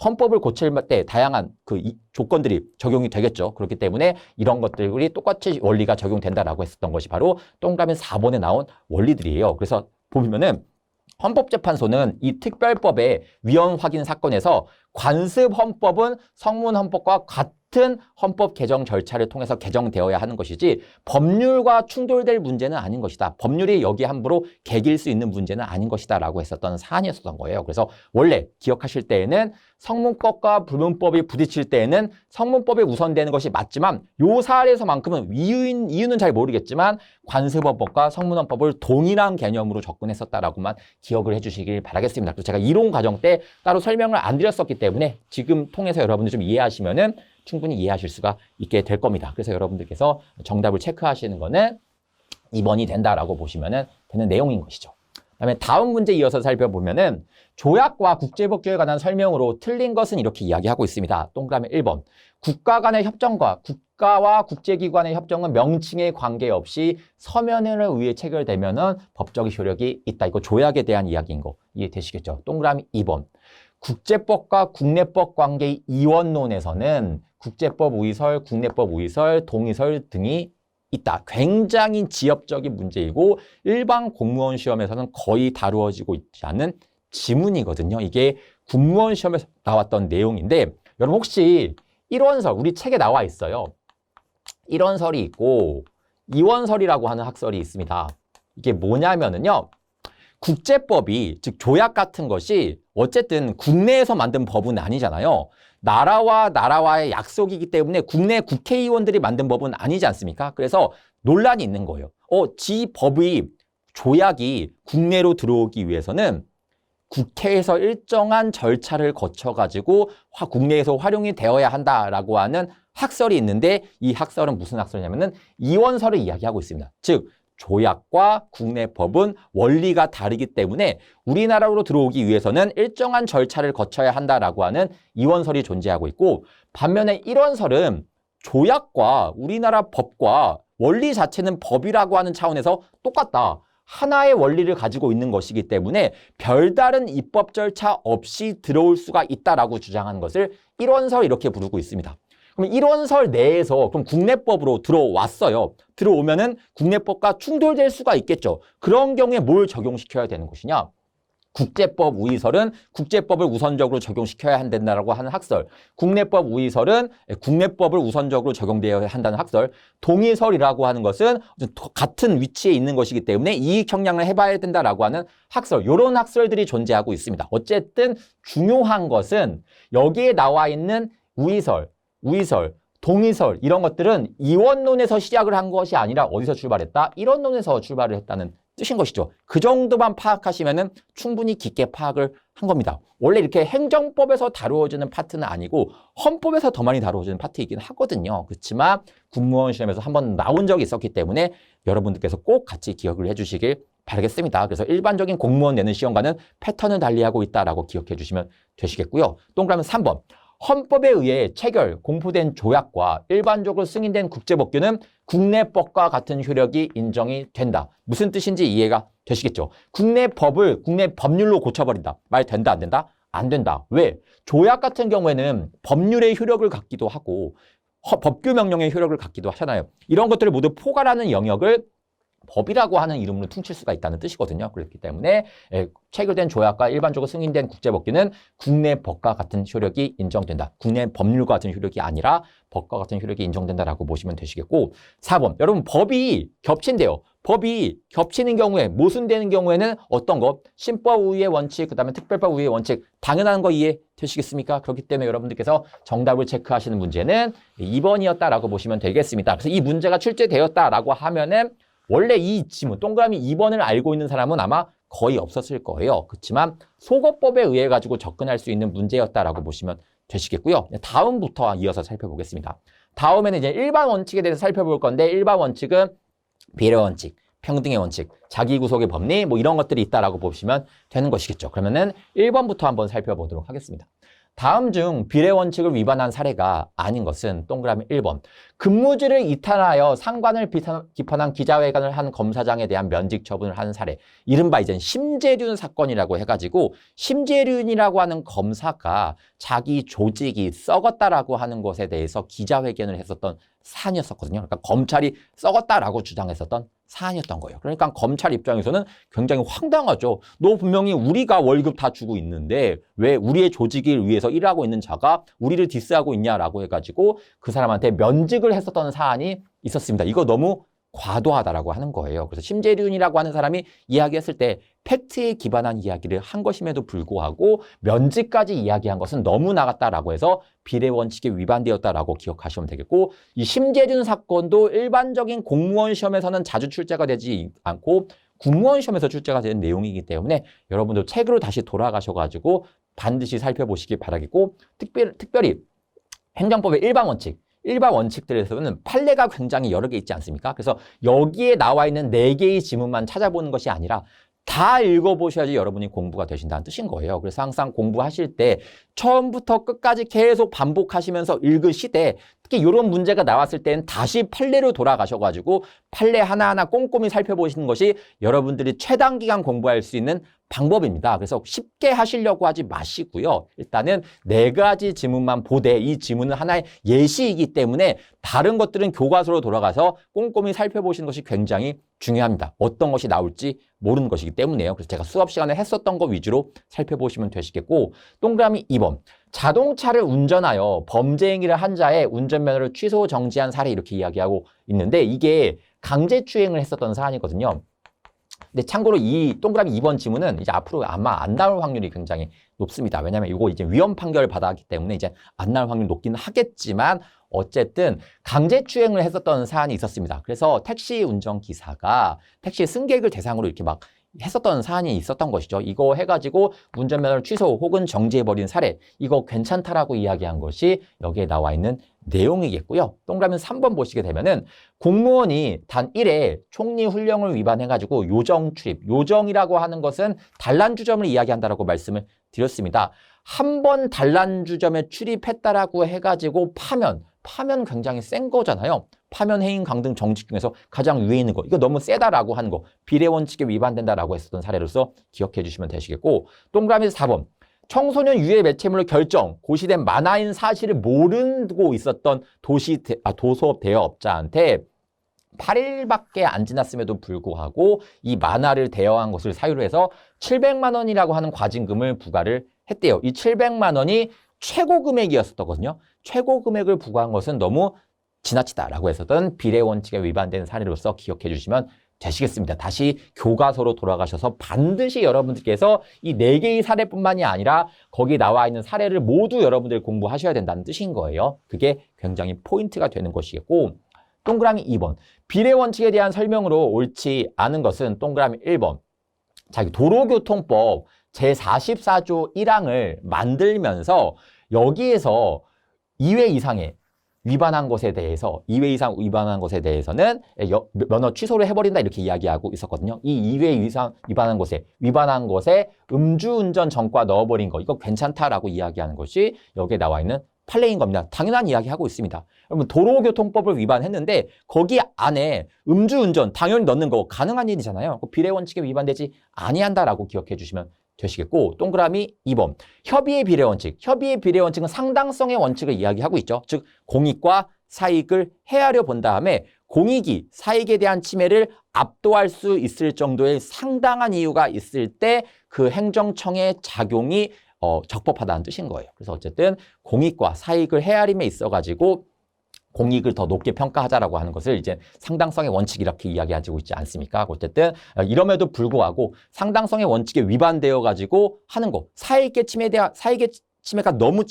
헌법을 고칠 때 다양한 그 조건들이 적용이 되겠죠. 그렇기 때문에 이런 것들이 똑같이 원리가 적용된다라고 했었던 것이 바로 동그라미 4번에 나온 원리들이에요. 그래서 보면은 헌법재판소는 이 특별법의 위헌 확인 사건에서 관습헌법은 성문헌법과 같은 헌법 개정 절차를 통해서 개정되어야 하는 것이지 법률과 충돌될 문제는 아닌 것이다. 법률이 여기 함부로 개길 수 있는 문제는 아닌 것이다 라고 했었던 사안이었던 거예요. 그래서 원래 기억하실 때에는 성문법과 불문법이 부딪힐 때에는 성문법이 우선되는 것이 맞지만 요 사안에서만큼은 이유는 잘 모르겠지만 관습헌법과 성문헌법을 동일한 개념으로 접근했었다라고만 기억을 해주시길 바라겠습니다. 그래서 제가 이론 과정 때 따로 설명을 안 드렸었기 때문에 지금 통해서 여러분들 좀 이해하시면은 충분히 이해하실 수가 있게 될 겁니다. 그래서 여러분들께서 정답을 체크하시는 거는 2번이 된다라고 보시면 되는 내용인 것이죠. 그다음에 다음 문제 이어서 살펴보면은 조약과 국제법규에 관한 설명으로 틀린 것은 이렇게 이야기하고 있습니다. 동그라미 1번. 국가 간의 협정과 국가와 국제기관의 협정은 명칭에 관계없이 서면에 의해 체결되면은 법적 효력이 있다. 이거 조약에 대한 이야기인 거 이해되시겠죠? 동그라미 2번. 국제법과 국내법 관계의 이원론에서는 국제법 우위설, 국내법 우위설, 동의설 등이 있다. 굉장히 지엽적인 문제이고 일반 공무원 시험에서는 거의 다루어지고 있지 않은 지문이거든요. 이게 공무원 시험에서 나왔던 내용인데 여러분 혹시 1원설, 우리 책에 나와 있어요. 1원설이 있고 2원설이라고 하는 학설이 있습니다. 이게 뭐냐면은요. 국제법이, 즉 조약 같은 것이 어쨌든 국내에서 만든 법은 아니잖아요. 나라와 나라와의 약속이기 때문에 국내 국회의원들이 만든 법은 아니지 않습니까? 그래서 논란이 있는 거예요. 지 법의 조약이 국내로 들어오기 위해서는 국회에서 일정한 절차를 거쳐가지고 국내에서 활용이 되어야 한다라고 하는 학설이 있는데 이 학설은 무슨 학설이냐면은 이원설을 이야기하고 있습니다. 즉 조약과 국내 법은 원리가 다르기 때문에 우리나라로 들어오기 위해서는 일정한 절차를 거쳐야 한다라고 하는 이원설이 존재하고 있고 반면에 1원설은 조약과 우리나라 법과 원리 자체는 법이라고 하는 차원에서 똑같다. 하나의 원리를 가지고 있는 것이기 때문에 별다른 입법 절차 없이 들어올 수가 있다라고 주장하는 것을 1원설 이렇게 부르고 있습니다. 그럼 1원설 내에서 그럼 국내법으로 들어왔어요. 들어오면은 국내법과 충돌될 수가 있겠죠. 그런 경우에 뭘 적용시켜야 되는 것이냐? 국제법 우위설은 국제법을 우선적으로 적용시켜야 한다고 하는 학설. 국내법 우위설은 국내법을 우선적으로 적용되어야 한다는 학설. 동의설이라고 하는 것은 같은 위치에 있는 것이기 때문에 이익 형량을 해봐야 된다라고 하는 학설. 이런 학설들이 존재하고 있습니다. 어쨌든 중요한 것은 여기에 나와 있는 우위설, 동의설 이런 것들은 이원론에서 시작을 한 것이 아니라 어디서 출발했다? 이원론에서 출발을 했다는 뜻인 것이죠. 그 정도만 파악하시면은 충분히 깊게 파악을 한 겁니다. 원래 이렇게 행정법에서 다루어지는 파트는 아니고 헌법에서 더 많이 다루어지는 파트이긴 하거든요. 그렇지만 국무원 시험에서 한번 나온 적이 있었기 때문에 여러분들께서 꼭 같이 기억을 해주시길 바라겠습니다. 그래서 일반적인 공무원 내는 시험과는 패턴을 달리하고 있다라고 기억해 주시면 되시겠고요. 동그라미 3번. 헌법에 의해 체결, 공포된 조약과 일반적으로 승인된 국제법규는 국내법과 같은 효력이 인정이 된다. 무슨 뜻인지 이해가 되시겠죠? 국내 법을 국내 법률로 고쳐버린다. 말 된다, 안 된다? 안 된다. 왜? 조약 같은 경우에는 법률의 효력을 갖기도 하고 법규 명령의 효력을 갖기도 하잖아요. 이런 것들을 모두 포괄하는 영역을 법이라고 하는 이름으로 퉁칠 수가 있다는 뜻이거든요. 그렇기 때문에 체결된 조약과 일반적으로 승인된 국제법규는 국내 법과 같은 효력이 인정된다. 국내 법률과 같은 효력이 아니라 법과 같은 효력이 인정된다라고 보시면 되시겠고 4번. 여러분 법이 겹친대요. 법이 겹치는 경우에 모순되는 경우에는 어떤 것? 신법 우위의 원칙, 그다음에 특별법 우위의 원칙 당연한 거 이해되시겠습니까? 그렇기 때문에 여러분들께서 정답을 체크하시는 문제는 2번이었다라고 보시면 되겠습니다. 그래서 이 문제가 출제되었다라고 하면은 원래 이 지문, 동그라미 2번을 알고 있는 사람은 아마 거의 없었을 거예요. 그렇지만 소거법에 의해 가지고 접근할 수 있는 문제였다라고 보시면 되시겠고요. 다음부터 이어서 살펴보겠습니다. 다음에는 이제 일반 원칙에 대해서 살펴볼 건데 일반 원칙은 비례 원칙, 평등의 원칙, 자기 구속의 법리 뭐 이런 것들이 있다라고 보시면 되는 것이겠죠. 그러면은 1번부터 한번 살펴보도록 하겠습니다. 다음 중 비례 원칙을 위반한 사례가 아닌 것은 동그라미 1번. 근무지를 이탈하여 상관을 비판한 기자회견을 한 검사장에 대한 면직 처분을 하는 사례. 이른바 이제 심재륜 사건이라고 해가지고 심재륜이라고 하는 검사가 자기 조직이 썩었다라고 하는 것에 대해서 기자회견을 했었던 사안이었었거든요. 그러니까 검찰이 썩었다라고 주장했었던 사안이었던 거예요. 그러니까 검찰 입장에서는 굉장히 황당하죠. 너 분명히 우리가 월급 다 주고 있는데 왜 우리의 조직을 위해서 일하고 있는 자가 우리를 디스하고 있냐라고 해가지고 그 사람한테 면직을 했었던 사안이 있었습니다. 이거 너무 과도하다라고 하는 거예요. 그래서 심재륜이라고 하는 사람이 이야기했을 때 팩트에 기반한 이야기를 한 것임에도 불구하고 면직까지 이야기한 것은 너무 나갔다라고 해서 비례 원칙에 위반되었다라고 기억하시면 되겠고, 이 심재륜 사건도 일반적인 공무원 시험에서는 자주 출제가 되지 않고 국무원 시험에서 출제가 되는 내용이기 때문에 여러분도 책으로 다시 돌아가셔가지고 반드시 살펴보시기 바라겠고, 특별히 행정법의 일반 원칙들에서는 판례가 굉장히 여러 개 있지 않습니까? 그래서 여기에 나와 있는 4개의 지문만 찾아보는 것이 아니라 다 읽어보셔야지 여러분이 공부가 되신다는 뜻인 거예요. 그래서 항상 공부하실 때 처음부터 끝까지 계속 반복하시면서 읽으시되, 특히 이런 문제가 나왔을 때는 다시 판례로 돌아가셔가지고 판례 하나하나 꼼꼼히 살펴보시는 것이 여러분들이 최단기간 공부할 수 있는 방법입니다. 그래서 쉽게 하시려고 하지 마시고요. 일단은 4가지 지문만 보되, 이 지문은 하나의 예시이기 때문에 다른 것들은 교과서로 돌아가서 꼼꼼히 살펴보시는 것이 굉장히 중요합니다. 어떤 것이 나올지 모르는 것이기 때문에요. 그래서 제가 수업 시간에 했었던 거 위주로 살펴보시면 되시겠고, 동그라미 2번. 자동차를 운전하여 범죄 행위를 한 자의 운전면허를 취소 정지한 사례, 이렇게 이야기하고 있는데 이게 강제추행을 했었던 사안이거든요. 근데 참고로 이 동그라미 2번 지문은 이제 앞으로 아마 안 나올 확률이 굉장히 높습니다. 왜냐하면 이거 이제 위헌 판결을 받았기 때문에 이제 안 나올 확률이 높긴 하겠지만, 어쨌든 강제추행을 했었던 사안이 있었습니다. 그래서 택시 운전기사가 택시 승객을 대상으로 이렇게 막 했었던 사안이 있었던 것이죠. 이거 해가지고 운전면허를 취소 혹은 정지해버린 사례, 이거 괜찮다라고 이야기한 것이 여기에 나와 있는 내용이겠고요. 동그라미 3번 보시게 되면은 공무원이 단 1회 총리 훈령을 위반해가지고 요정 출입, 요정이라고 하는 것은 단란주점을 이야기한다라고 말씀을 드렸습니다. 한 번 단란주점에 출입했다라고 해가지고 파면 굉장히 센 거잖아요. 파면, 해임, 강등, 정직 중에서 가장 위에 있는 거, 이거 너무 세다라고 하는 거, 비례 원칙에 위반된다라고 했었던 사례로서 기억해 주시면 되시겠고, 동그라미 4번. 청소년 유해 매체물로 결정, 고시된 만화인 사실을 모르고 있었던 도소업 대여업자한테 8일밖에 안 지났음에도 불구하고 이 만화를 대여한 것을 사유로 해서 700만 원이라고 하는 과징금을 부과를 했대요. 이 700만 원이 최고 금액이었었거든요. 최고 금액을 부과한 것은 너무 지나치다라고 했었던 비례 원칙에 위반된 사례로서 기억해 주시면 되시겠습니다. 다시 교과서로 돌아가셔서 반드시 여러분들께서 이 4개의 사례뿐만이 아니라 거기 나와 있는 사례를 모두 여러분들이 공부하셔야 된다는 뜻인 거예요. 그게 굉장히 포인트가 되는 것이겠고, 동그라미 2번. 비례 원칙에 대한 설명으로 옳지 않은 것은 동그라미 1번. 자, 도로교통법 제44조 1항을 만들면서 여기에서 2회 이상의 위반한 것에 대해서 2회 이상 위반한 것에 대해서는 면허 취소를 해버린다, 이렇게 이야기하고 있었거든요. 이 2회 이상 위반한 것에 음주운전 전과 넣어버린 거, 이거 괜찮다라고 이야기하는 것이 여기에 나와 있는 판례인 겁니다. 당연한 이야기하고 있습니다. 여러분, 도로교통법을 위반했는데 거기 안에 음주운전 당연히 넣는 거 가능한 일이잖아요. 비례 원칙에 위반되지 아니한다라고 기억해 주시면 되시겠고, 동그라미 2번. 협의의 비례 원칙. 협의의 비례 원칙은 상당성의 원칙을 이야기하고 있죠. 즉, 공익과 사익을 헤아려 본 다음에 공익이 사익에 대한 침해를 압도할 수 있을 정도의 상당한 이유가 있을 때 그 행정청의 작용이 적법하다는 뜻인 거예요. 그래서 어쨌든 공익과 사익을 헤아림에 있어가지고 공익을 더 높게 평가하자라고 하는 것을 이제 상당성의 원칙, 이렇게 이야기하고 있지 않습니까? 어쨌든 이럼에도 불구하고 상당성의 원칙에 위반되어 가지고 하는 거, 사익의 침해가 너무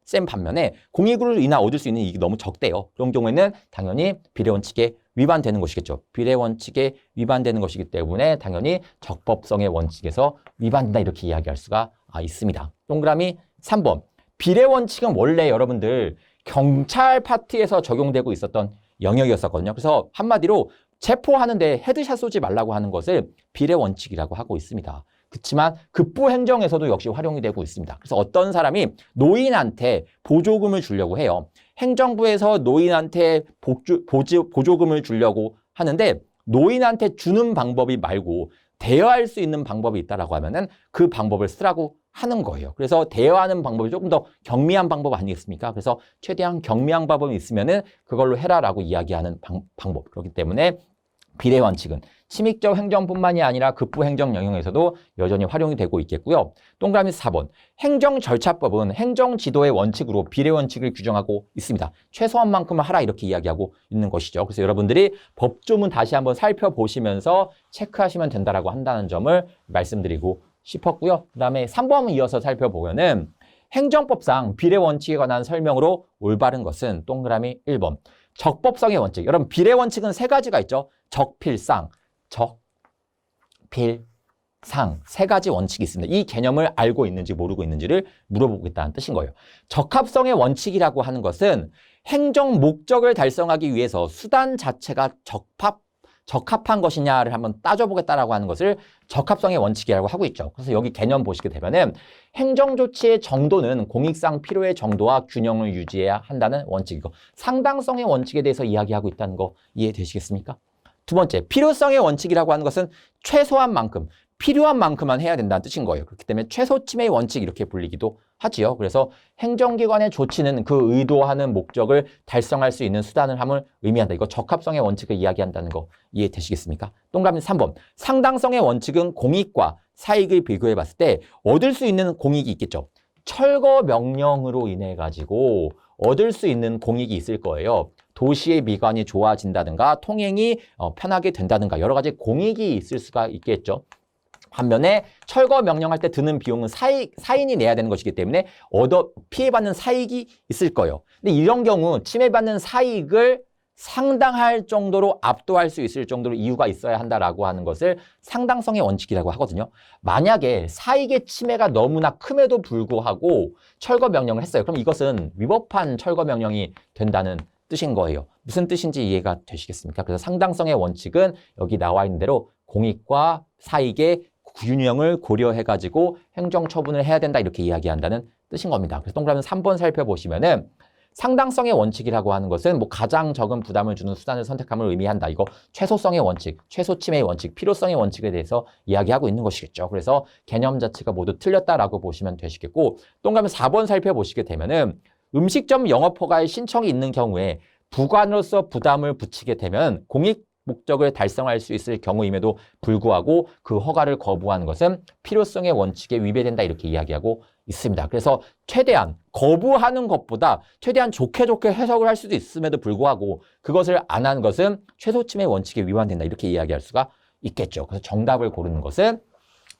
센 반면에 공익으로 인해 얻을 수 있는 이익이 너무 적대요. 그런 경우에는 당연히 비례 원칙에 위반되는 것이겠죠. 비례 원칙에 위반되는 것이기 때문에 당연히 적법성의 원칙에서 위반된다, 이렇게 이야기할 수가 있습니다. 동그라미 3번. 비례 원칙은 원래 여러분들 경찰 파트에서 적용되고 있었던 영역이었었거든요. 그래서 한마디로 체포하는데 헤드샷 쏘지 말라고 하는 것을 비례 원칙이라고 하고 있습니다. 그렇지만 급부 행정에서도 역시 활용이 되고 있습니다. 그래서 어떤 사람이 노인한테 보조금을 주려고 해요. 행정부에서 노인한테 보조금을 주려고 하는데 노인한테 주는 방법이 말고 대여할 수 있는 방법이 있다라고 하면은 그 방법을 쓰라고 하는 거예요. 그래서 대화하는 방법이 조금 더 경미한 방법 아니겠습니까? 그래서 최대한 경미한 방법이 있으면은 그걸로 해라라고 이야기하는 방법. 그렇기 때문에 비례 원칙은 침익적 행정뿐만이 아니라 급부 행정 영역에서도 여전히 활용이 되고 있겠고요. 동그라미 4번. 행정 절차법은 행정 지도의 원칙으로 비례 원칙을 규정하고 있습니다. 최소한만큼은 하라 이렇게 이야기하고 있는 것이죠. 그래서 여러분들이 법조문 다시 한번 살펴보시면서 체크하시면 된다라고 한다는 점을 말씀드리고 싶었고요. 그다음에 3번 이어서 살펴보면은 행정법상 비례 원칙에 관한 설명으로 올바른 것은 동그라미 1번. 적법성의 원칙. 여러분 비례 원칙은 세 가지가 있죠. 적필상, 적필상 세 가지 원칙이 있습니다. 이 개념을 알고 있는지 모르고 있는지를 물어보겠다는 뜻인 거예요. 적합성의 원칙이라고 하는 것은 행정 목적을 달성하기 위해서 수단 자체가 적합한 것이냐를 한번 따져보겠다라고 하는 것을 적합성의 원칙이라고 하고 있죠. 그래서 여기 개념 보시게 되면은 행정조치의 정도는 공익상 필요의 정도와 균형을 유지해야 한다는 원칙이고 상당성의 원칙에 대해서 이야기하고 있다는 거 이해되시겠습니까? 두 번째, 필요성의 원칙이라고 하는 것은 최소한 만큼, 필요한 만큼만 해야 된다는 뜻인 거예요. 그렇기 때문에 최소 침해의 원칙 이렇게 불리기도 하지요. 그래서 행정기관의 조치는 그 의도하는 목적을 달성할 수 있는 수단을 함을 의미한다. 이거 적합성의 원칙을 이야기한다는 거 이해되시겠습니까? 동그라미 3번. 상당성의 원칙은 공익과 사익을 비교해 봤을 때 얻을 수 있는 공익이 있겠죠. 철거 명령으로 인해 가지고 얻을 수 있는 공익이 있을 거예요. 도시의 미관이 좋아진다든가 통행이 편하게 된다든가 여러 가지 공익이 있을 수가 있겠죠. 반면에 철거 명령할 때 드는 비용은 사인이 내야 되는 것이기 때문에 피해받는 사익이 있을 거예요. 근데 이런 경우 침해받는 사익을 상당할 정도로 압도할 수 있을 정도로 이유가 있어야 한다라고 하는 것을 상당성의 원칙이라고 하거든요. 만약에 사익의 침해가 너무나 큼에도 불구하고 철거 명령을 했어요. 그럼 이것은 위법한 철거 명령이 된다는 뜻인 거예요. 무슨 뜻인지 이해가 되시겠습니까? 그래서 상당성의 원칙은 여기 나와 있는 대로 공익과 사익의 균형을 고려해가지고 행정처분을 해야 된다 이렇게 이야기한다는 뜻인 겁니다. 그래서 동그라미 3번 살펴보시면은 상당성의 원칙이라고 하는 것은 뭐 가장 적은 부담을 주는 수단을 선택함을 의미한다. 이거 최소성의 원칙, 최소 침해의 원칙, 필요성의 원칙에 대해서 이야기하고 있는 것이겠죠. 그래서 개념 자체가 모두 틀렸다라고 보시면 되시겠고 동그라미 4번 살펴보시게 되면은 음식점 영업 허가에 신청이 있는 경우에 부관으로서 부담을 붙이게 되면 공익 목적을 달성할 수 있을 경우임에도 불구하고 그 허가를 거부하는 것은 필요성의 원칙에 위배된다 이렇게 이야기하고 있습니다. 그래서 최대한 거부하는 것보다 최대한 좋게 해석을 할 수도 있음에도 불구하고 그것을 안 하는 것은 최소침해 원칙에 위반된다 이렇게 이야기할 수가 있겠죠. 그래서 정답을 고르는 것은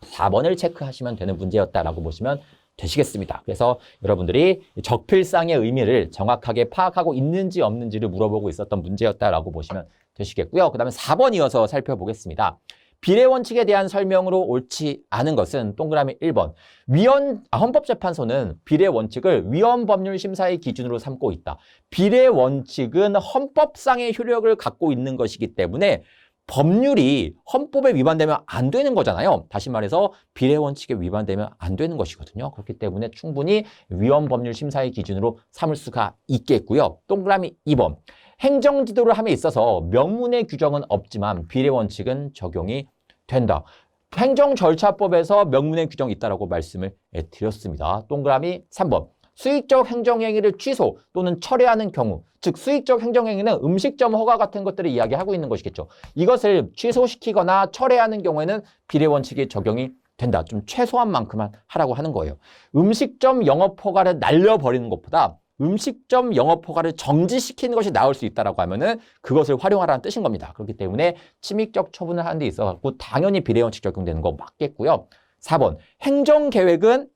4번을 체크하시면 되는 문제였다라고 보시면 되시겠습니다. 그래서 여러분들이 적필상의 의미를 정확하게 파악하고 있는지 없는지를 물어보고 있었던 문제였다라고 보시면 되시겠고요. 그 다음에 4번 이어서 살펴보겠습니다. 비례 원칙에 대한 설명으로 옳지 않은 것은 동그라미 1번. 헌법재판소는 비례 원칙을 위헌법률 심사의 기준으로 삼고 있다. 비례 원칙은 헌법상의 효력을 갖고 있는 것이기 때문에 법률이 헌법에 위반되면 안 되는 거잖아요. 다시 말해서 비례 원칙에 위반되면 안 되는 것이거든요. 그렇기 때문에 충분히 위헌법률 심사의 기준으로 삼을 수가 있겠고요. 동그라미 2번. 행정지도를 함에 있어서 명문의 규정은 없지만 비례 원칙은 적용이 된다. 행정절차법에서 명문의 규정이 있다고 말씀을 드렸습니다. 동그라미 3번. 수익적 행정행위를 취소 또는 철회하는 경우, 즉 수익적 행정행위는 음식점 허가 같은 것들을 이야기하고 있는 것이겠죠. 이것을 취소시키거나 철회하는 경우에는 비례 원칙이 적용이 된다. 좀 최소한 만큼만 하라고 하는 거예요. 음식점 영업 허가를 날려버리는 것보다 음식점 영업 허가를 정지시키는 것이 나을 수 있다라고 하면은 그것을 활용하라는 뜻인 겁니다. 그렇기 때문에 침익적 처분을 하는 데 있어서 당연히 비례 원칙 적용되는 거 맞겠고요. 4번. 행정계획은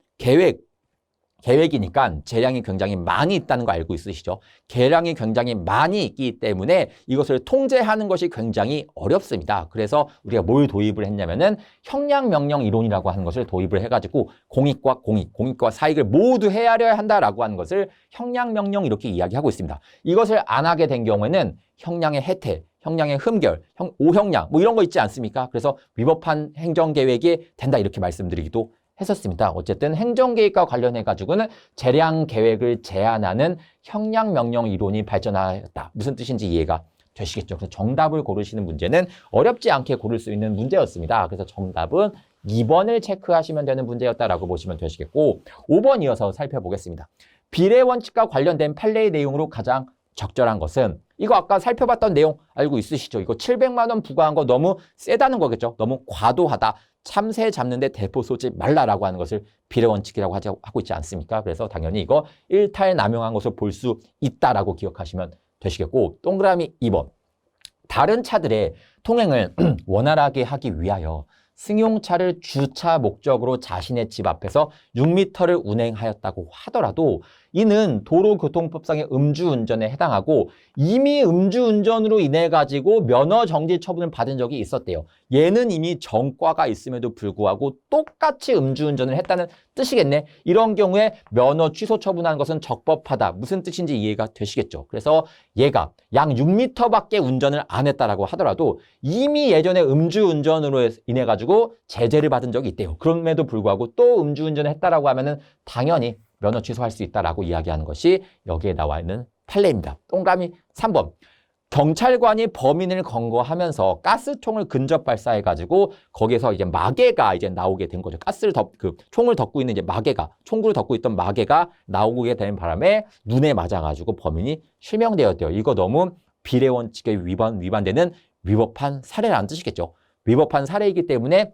계획이니까 재량이 굉장히 많이 있다는 거 알고 있으시죠? 계량이 굉장히 많이 있기 때문에 이것을 통제하는 것이 굉장히 어렵습니다. 그래서 우리가 뭘 도입을 했냐면은 형량명령 이론이라고 하는 것을 도입을 해가지고 공익과 사익을 모두 헤아려야 한다라고 하는 것을 형량명령 이렇게 이야기하고 있습니다. 이것을 안 하게 된 경우에는 형량의 해태, 형량의 흠결, 오형량 뭐 이런 거 있지 않습니까? 그래서 위법한 행정계획이 된다 이렇게 말씀드리기도 했었습니다. 어쨌든 행정계획과 관련해가지고는 재량계획을 제한하는 형량명령 이론이 발전하였다. 무슨 뜻인지 이해가 되시겠죠? 그래서 정답을 고르시는 문제는 어렵지 않게 고를 수 있는 문제였습니다. 그래서 정답은 2번을 체크하시면 되는 문제였다라고 보시면 되시겠고 5번 이어서 살펴보겠습니다. 비례 원칙과 관련된 판례의 내용으로 가장 적절한 것은 이거 아까 살펴봤던 내용 알고 있으시죠? 이거 700만 원 부과한 거 너무 세다는 거겠죠? 너무 과도하다. 참새 잡는데 대포 쏘지 말라라고 하는 것을 비례원칙이라고 하고 있지 않습니까? 그래서 당연히 이거 일탈남용한 것을 볼 수 있다라고 기억하시면 되시겠고 동그라미 2번. 다른 차들의 통행을 원활하게 하기 위하여 승용차를 주차 목적으로 자신의 집 앞에서 6m를 운행하였다고 하더라도 이는 도로교통법상의 음주운전에 해당하고 이미 음주운전으로 인해 가지고 면허 정지 처분을 받은 적이 있었대요. 얘는 이미 전과가 있음에도 불구하고 똑같이 음주운전을 했다는 뜻이겠네. 이런 경우에 면허 취소 처분하는 것은 적법하다. 무슨 뜻인지 이해가 되시겠죠. 그래서 얘가 약 6m밖에 운전을 안 했다라고 하더라도 이미 예전에 음주운전으로 인해 가지고 제재를 받은 적이 있대요. 그럼에도 불구하고 또 음주운전을 했다라고 하면은 당연히 면허 취소할 수 있다라고 이야기하는 것이 여기에 나와 있는 판례입니다. 동그라미 3번. 경찰관이 범인을 검거하면서 가스총을 근접 발사해가지고 거기에서 이제 마개가 이제 나오게 된 거죠. 총을 덮고 있는 이제 마개가, 총구를 덮고 있던 마개가 나오게 되는 바람에 눈에 맞아가지고 범인이 실명되었대요. 이거 너무 비례 원칙에 위반되는 위법한 사례라는 뜻이겠죠. 위법한 사례이기 때문에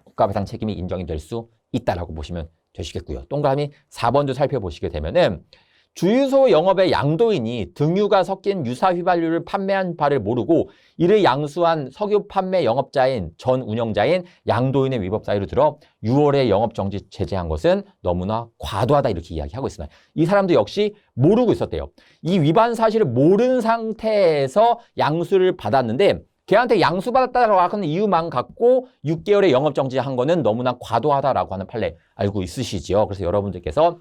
국가배상 책임이 인정이 될 수 있다라고 보시면 되시겠고요. 동그라미 4번도 살펴보시게 되면은 주유소 영업의 양도인이 등유가 섞인 유사 휘발유를 판매한 바를 모르고 이를 양수한 석유 판매 영업자인 전 운영자인 양도인의 위법 사유를 들어 6월에 영업 정지 제재한 것은 너무나 과도하다 이렇게 이야기하고 있습니다. 이 사람도 역시 모르고 있었대요. 이 위반 사실을 모르는 상태에서 양수를 받았는데 걔한테 양수받았다라고 하는 이유만 갖고 6개월의 영업 정지한 거는 너무나 과도하다라고 하는 판례 알고 있으시죠? 그래서 여러분들께서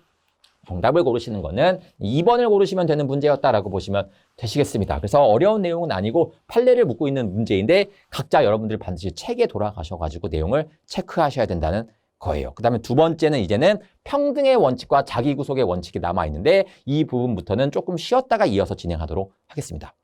정답을 고르시는 거는 2번을 고르시면 되는 문제였다라고 보시면 되시겠습니다. 그래서 어려운 내용은 아니고 판례를 묻고 있는 문제인데 각자 여러분들이 반드시 책에 돌아가셔가지고 내용을 체크하셔야 된다는 거예요. 그 다음에 두 번째는 이제는 평등의 원칙과 자기구속의 원칙이 남아있는데 이 부분부터는 조금 쉬었다가 이어서 진행하도록 하겠습니다.